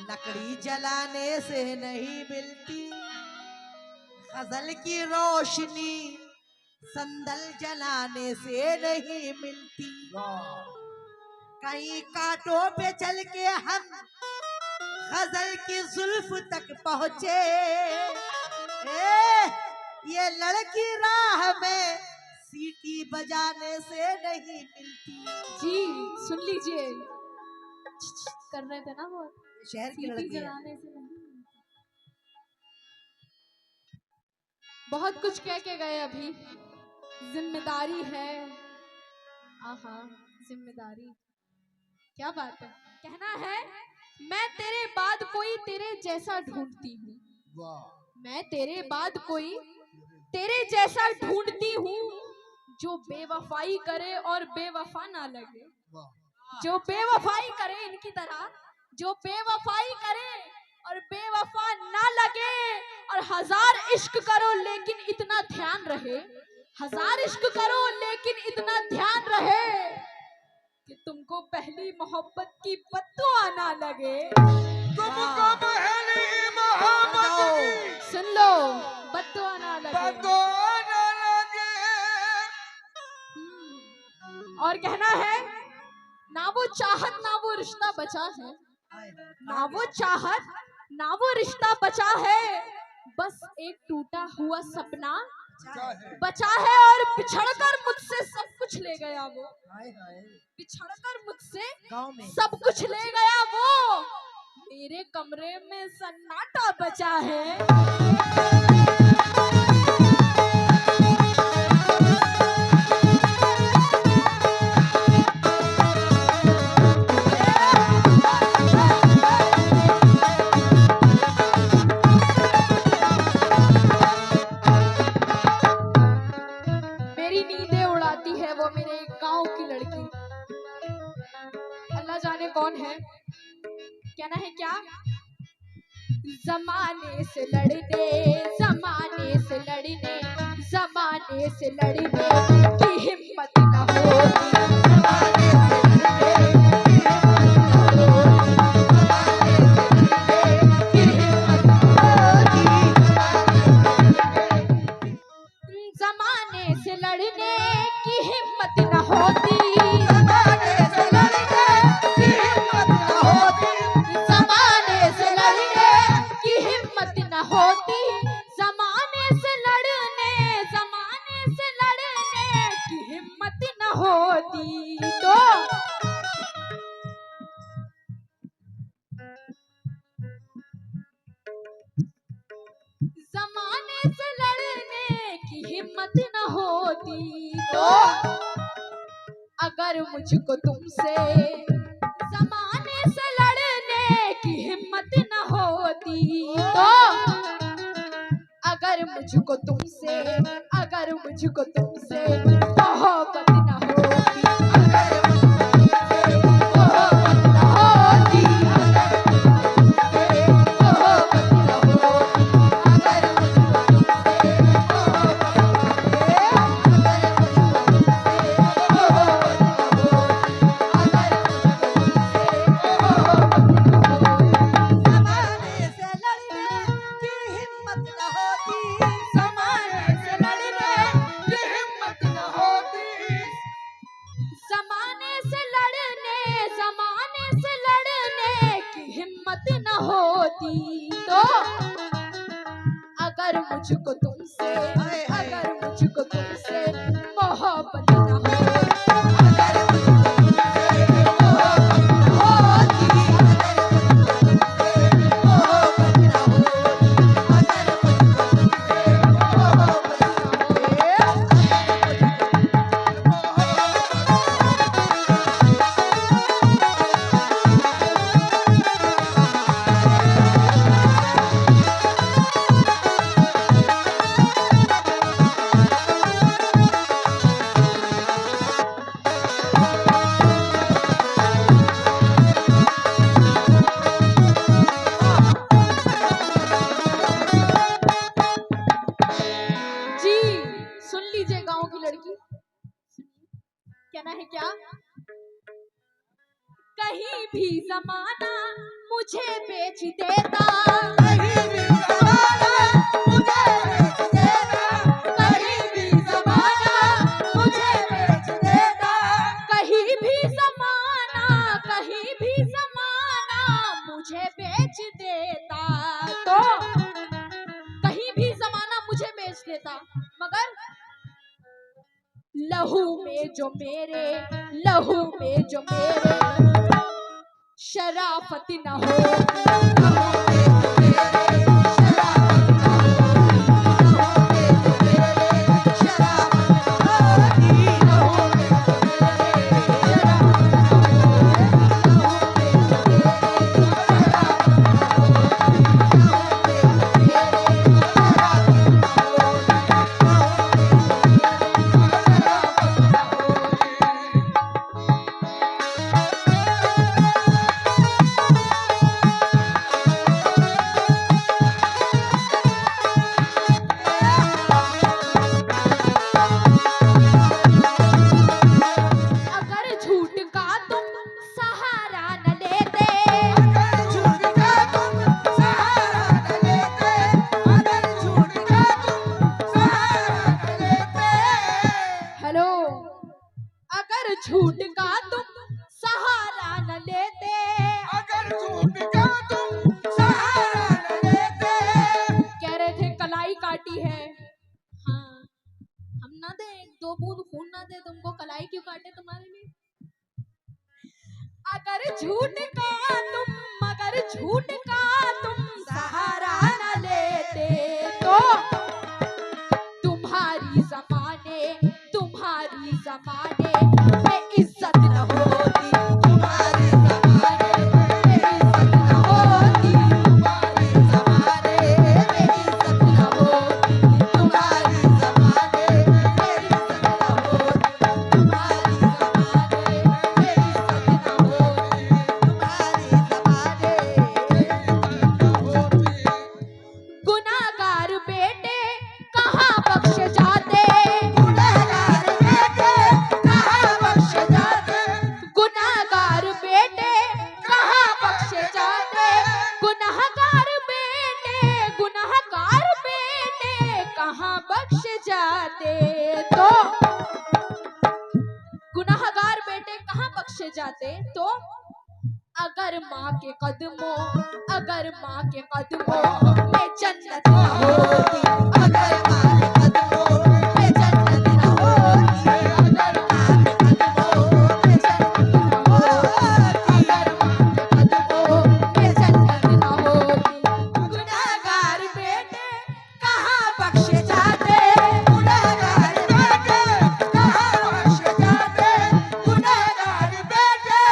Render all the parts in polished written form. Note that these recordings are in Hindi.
लकड़ी जलाने से नहीं मिलती, गजल की रोशनी संदल जलाने से नहीं मिलती। कहीं कांटों पे चल के हम गजल की जुल्फ तक पहुंचे, ये लड़की राह में सीटी बजाने से नहीं मिलती। जी सुन लीजिए, कर रहे थे ना वो शहर की लड़की जलाने से नहीं। बहुत कुछ कह के गए, अभी जिम्मेदारी है। आहा जिम्मेदारी, क्या बात है। कहना है, मैं तेरे बाद कोई तेरे जैसा ढूंढती हूँ, मैं तेरे बाद कोई तेरे जैसा ढूंढती हूँ, जो बेवफाई करे और बेवफा ना लगे। जो बेवफाई करे इनकी तरह, जो बेवफाई करे और बेवफा ना लगे। और हजार इश्क करो लेकिन इतना ध्यान रहे, हजार इश्क करो लेकिन इतना ध्यान रहे कि तुमको पहली मोहब्बत की बद्दुआ ना लगे। तुमको पहली मोहब्बत की सुन लो, बद्दुआ ना लगे। और कहना है, ना वो चाहत ना वो रिश्ता बचा है, ना वो चाहत ना वो रिश्ता बचा है, बस एक टूटा हुआ सपना बचा है। और बिछड़कर मुझसे सब कुछ ले गया वो, बिछड़कर मुझसे सब कुछ ले गया वो, मेरे कमरे में सन्नाटा बचा है। कौन है, कहना है क्या, जमाने से लड़ने, जमाने से लड़ने, जमाने से लड़ने की हिम्मत न होती, जमाने से लड़ने की हिम्मत न होती, जमाने से लड़ने की हिम्मत न होती, जमाने से लड़ने की हिम्मत न होती, जमाने से लड़ने, जमाने से लड़ने की हिम्मत न होती। तो जमाने से लड़ने की हिम्मत न होती, तो अगर मुझको तुमसे जमाने से लड़ने की हिम्मत न होती, तो अगर मुझको तुमसे, अगर मुझको तुमसे मोहब्बत न होती, अगर मुझको तुमसे, अगर मुझको तुमसे मोहब्बत न कहीं भी जमाना मुझे बेच देता, कहीं भी जमाना मुझे बेच देता, कहीं भी जमाना मुझे बेच देता, कहीं भी जमाना मुझे बेच देता। तो कहीं भी जमाना मुझे बेच देता, मगर लहू में जो मेरे शराफत न हो, झूठ का तुम सहारा न लेते, अगर झूठ का तुम सहारा न लेते। कह रहे थे कलाई काटी है, हाँ हम ना दे, दो बूंद खून ना दे तुमको, कलाई क्यों काटे तुम्हारे लिए। अगर झूठ का तुम सहारा न लेते, तो तुम्हारी जमाने में इज्जत न होती, तुम्हारे ज़माने में इज्जत न होती, तुम्हारे ज़माने में इज्जत न होती, तुम्हारे ज़माने में इज्जत न होती, तुम्हारे ज़माने में इज्जत न होती, तुम्हारे ज़माने में। गुनाहगार बेटे कहाँ बख्शे जाते, गुनहगार बेटे कहाँ बख्शे जाते, गुनाहगार बेटे कहाँ बख्शे जाते, गुनाहगार बेटे कहाँ बख्शे जाते। तो गुनाहगार बेटे कहाँ बख्शे जाते, तो अगर माँ के कदमों में जन्नत न होती, अगर माँ के कदमों में जन्नत न होती, अगर माँ के कदमों में जन्नत न होती, अगर माँ के कदमों में जन्नत न होती, गुनहगार बेटे कहाँ बख्शे जाते, गुनहगार बेटे कहाँ बख्शे जाते, गुनहगार बेटे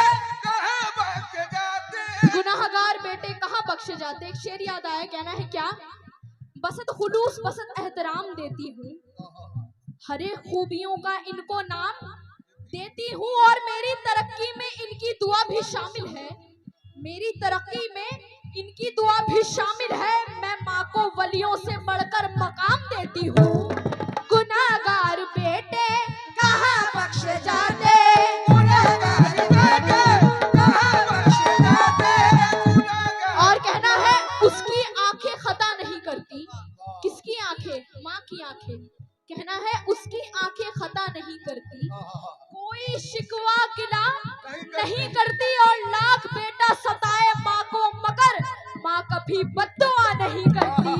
कहाँ भाग जाते। गुनाहगार बेटे कहाँ बख्शे जाते। एक शेर याद आया, कहना है क्या, बसत खुलूस बसत एहतराम देती हूँ, हरे खूबियों का इनको नाम देती हूँ, और मेरी तरक्की में इनकी दुआ भी शामिल है, मेरी तरक्की में इनकी दुआ भी शामिल है, मैं माँ को वलियों से बढ़कर मकाम देती हूँ। गुनाहगार बेटे कहाँ बख्शे जाते, गुनहगार बेटे कहाँ बख्शे जाते, और कहना है उसकी आंखें खता नहीं करती, किसकी आंखें, माँ की आंखें, कहना है उसकी आंखें खता नहीं करती, कोई शिकवा गिला नहीं करती, और लाख बेटा सताए माँ को मगर माँ कभी बद्दुआ नहीं करती।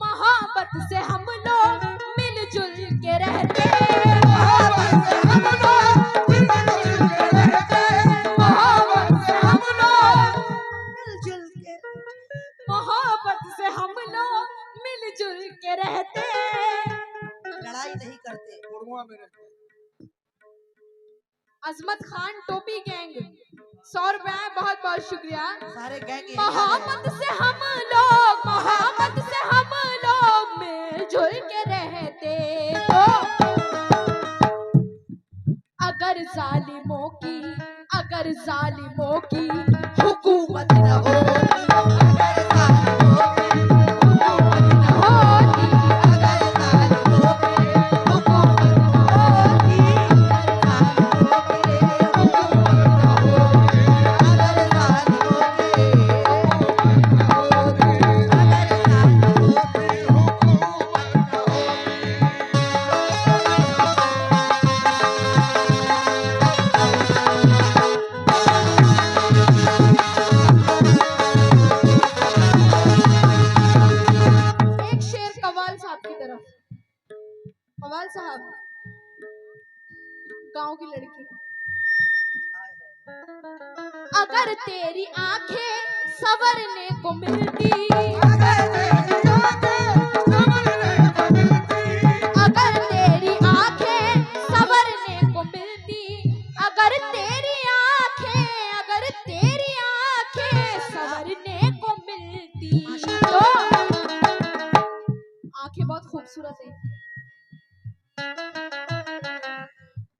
मोहब्बत से हम लोग मिलजुल के रहते, मोहब्बत से हम लोग मिलजुल के रहते, मोहब्बत से हम लोग मिलजुल के, मोहब्बत से हम लोग मिलजुल के रहते, लड़ाई नहीं करते। गुड़ुआ में रहते। अजमत खान टोपी गैंग 100 रुपए, बहुत बहुत शुक्रिया। सारे गैंग यही मोहब्बत से हम लोग मिलजुल के रहते, तो जालिमों की हुकूमत न होती, अगर जालिमों की हुकूमत न होती, अगर जालिमों की हुकूमत न होती, अगर जालिमों की हुकूमत न होती, अगर जालिमों की हुकूमत न होती, अगर जालिमों की हुकूमत न एक शेर कव्वाल साहब की तरफ। कव्वाल साहब, गांव की लड़की। अगर तेरी आंखें संवरने को मिलती, अगर तेरी आंखें संवरने को मिलती, अगर तेरी आंखें संवरने को मिलती, अगर तेरी आंखें, अगर तेरी आंखें संवरने को मिलती, तो आंखें बहुत खूबसूरत है।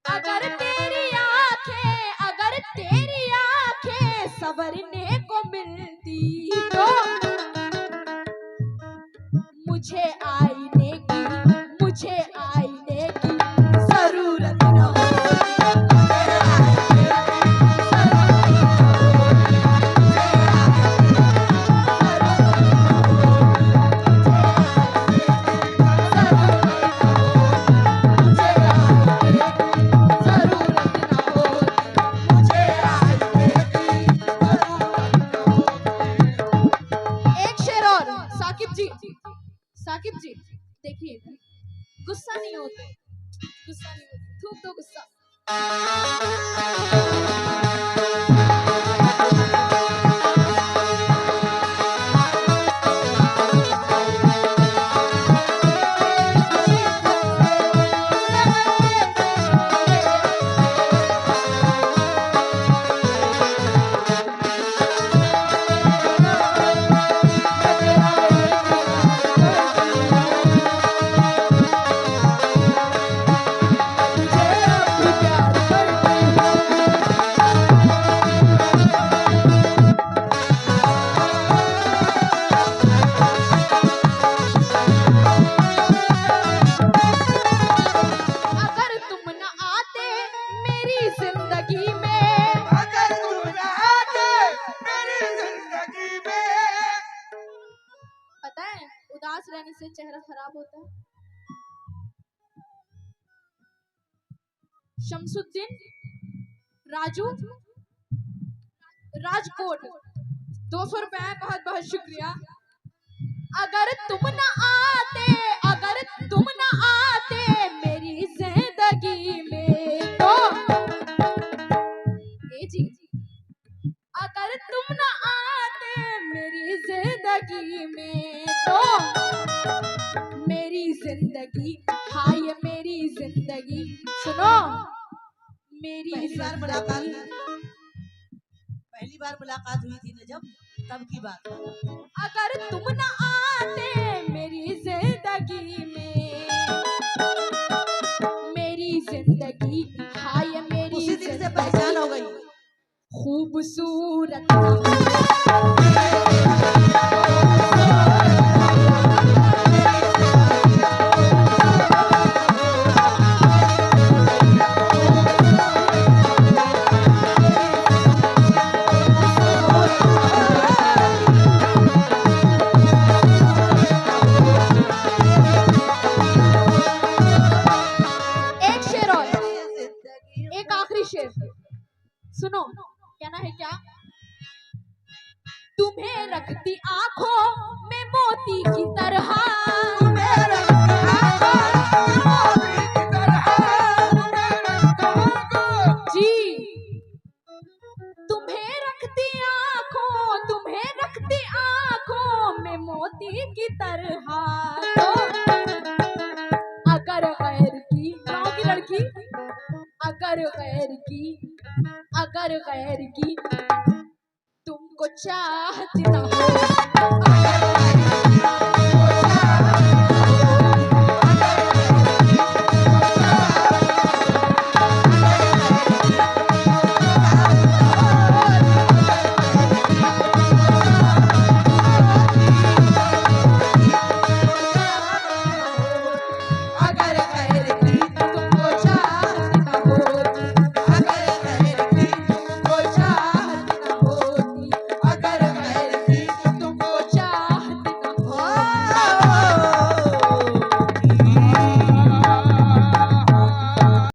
अगर तेरी आंखें, अगर तेरी आंखें संवरने को मिलती, तो मुझे आईने की, मुझे आईने की जरूरत न होती, मुझे आईने की जरूरत न होती। एक शेर और। साकिब जी, साकिब जी देखिए, गुस्सा नहीं होते, गुस्सा नहीं होते, थूक दो गुस्सा। अगर तुम न आते मेरी जिंदगी में, अगर तुम न आते मेरी जिंदगी में, पता है उदास रहने से चेहरा खराब होता है। शमसुद्दीन राजू राजकोट 200 रुपए, बहुत बहुत शुक्रिया। अगर तुम न आते, अगर तुम न आते मेरी जिंदगी में, तो ए जी, अगर तुम न आते मेरी जिंदगी में, तो मेरी जिंदगी, हाँ ये मेरी जिंदगी, सुनो मेरी पहली बार मुलाकात, जिंदगी। पहली बार मुलाकात हुई थी ना जब, तब की बात है। अगर तुम न आते मेरी जिंदगी में, मेरी जिंदगी, हाँ ये मेरी उसी दिन से जिंदगी पहचान हो गई। खूबसूरत न होती। एक शेर और, एक आखिरी शेर सुनो, कहना है क्या? तुम्हें रखती आंखों में मोती की तरह, तुम्हें रखती आंखों में मोती की तरह, तुम्हें रखती आंखों, जी तुम्हें रखती आंखों, तुम्हें रखती आंखों में मोती की तरह, तो अगर गैर की, गाँव की लड़की, अगर गैर की, अगर गैर की तुमको चाहती ना हो,